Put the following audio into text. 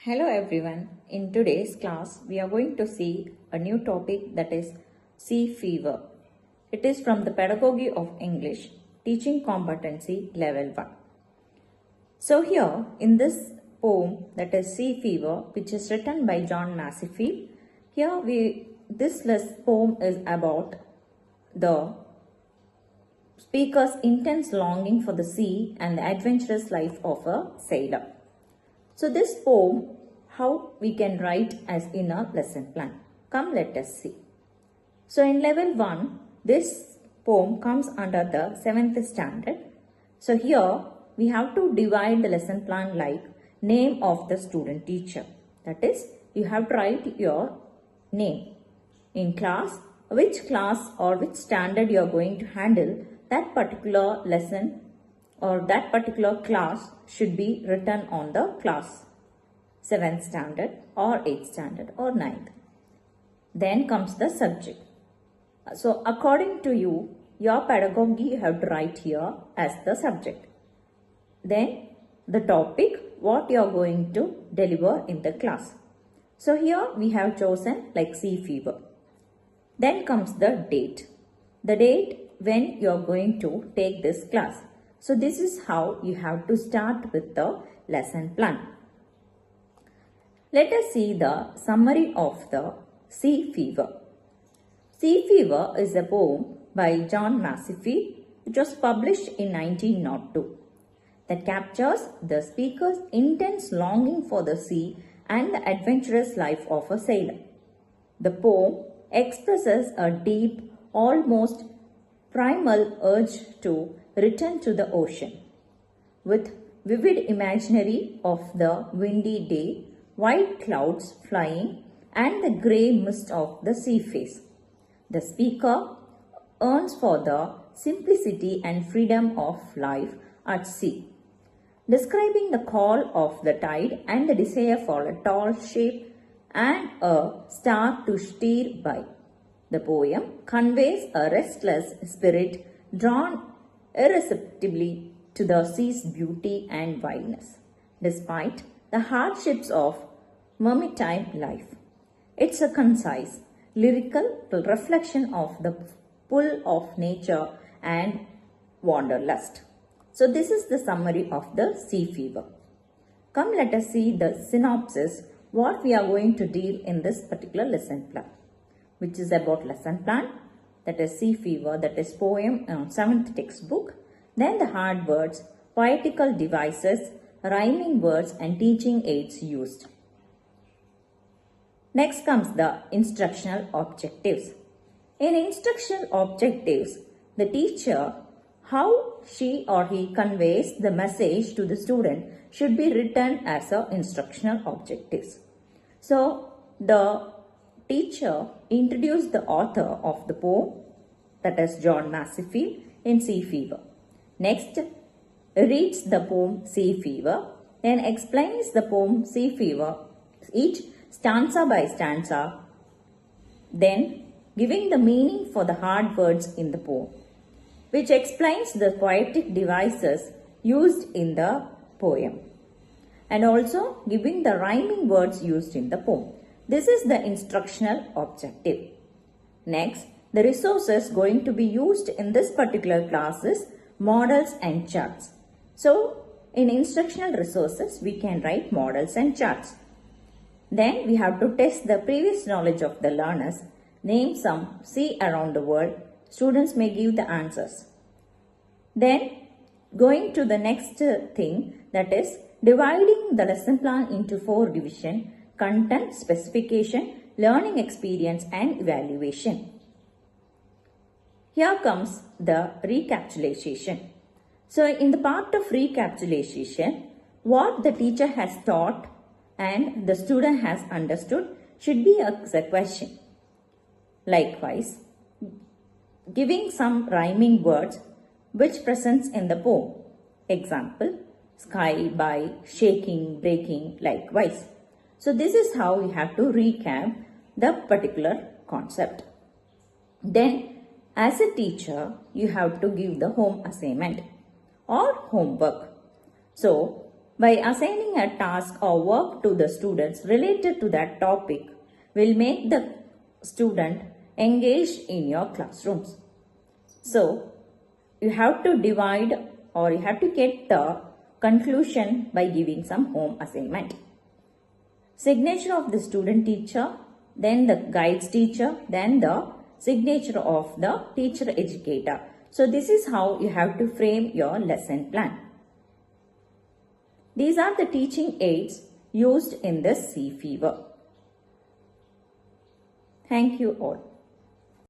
Hello everyone. In today's class, we are going to see a new topic that is sea fever. It is from the Pedagogy of English, Teaching Competency Level 1. So here in this poem that is Sea Fever, which is written by John Masefield, this poem is about the speaker's intense longing for the sea and the adventurous life of a sailor. So this poem, how we can write as in a lesson plan. Come let us see. So in level 1, this poem comes under the 7th standard. So here we have to divide the lesson plan like name of the student teacher. That is, you have to write your name. In class, which class or which standard you are going to handle, that particular lesson or that particular class should be written on the class 7th standard or 8th standard or 9th. Then comes the subject. So according to you, your pedagogy you have to write here as the subject. Then the topic, what you are going to deliver in the class. So here we have chosen like sea fever. Then comes the date. The date when you are going to take this class. So this is how you have to start with the lesson plan. Let us see the summary of the Sea Fever. Sea Fever is a poem by John Masefield which was published in 1902 that captures the speaker's intense longing for the sea and the adventurous life of a sailor. The poem expresses a deep, almost primal urge to return to the ocean. With vivid imaginary of the windy day, white clouds flying and the grey mist of the sea face, the speaker yearns for the simplicity and freedom of life at sea, describing the call of the tide and the desire for a tall ship and a star to steer by. The poem conveys a restless spirit drawn irresistibly to the sea's beauty and wildness, despite the hardships of maritime life. It's a concise, lyrical reflection of the pull of nature and wanderlust. So this is the summary of the Sea Fever. Come let us see the synopsis, what we are going to deal in this particular lesson plan, which is about lesson plan, that is Sea Fever, that is poem on 7th textbook, then the hard words, poetical devices, rhyming words and teaching aids used. Next comes the instructional objectives. In instructional objectives, the teacher, how she or he conveys the message to the student should be written as a instructional objectives. So the teacher introduced the author of the poem, that is John Masefield, in Sea Fever. Next, reads the poem Sea Fever, then explains the poem Sea Fever, each stanza by stanza, then giving the meaning for the hard words in the poem, which explains the poetic devices used in the poem, and also giving the rhyming words used in the poem. This is the instructional objective. Next, the resources going to be used in this particular class is models and charts. So, in instructional resources, we can write models and charts. Then, we have to test the previous knowledge of the learners. Name some sea around the world. Students may give the answers. Then, going to the next thing, that is dividing the lesson plan into 4 divisions: content, specification, learning experience and evaluation. Here comes the recapitulation. So in the part of recapitulation, what the teacher has taught and the student has understood should be as a question. Likewise, giving some rhyming words which presents in the poem. Example, sky, by, shaking, breaking, likewise. So this is how we have to recap the particular concept. Then as a teacher, you have to give the home assignment or homework. So By assigning a task or work to the students related to that topic will make the student engaged in your classrooms. So, you have to divide or you have to get the conclusion by giving some home assignment. Signature of the student teacher, then the guides teacher, then the signature of the teacher educator. So this is how you have to frame your lesson plan. These are the teaching aids used in the sea fever. Thank you all.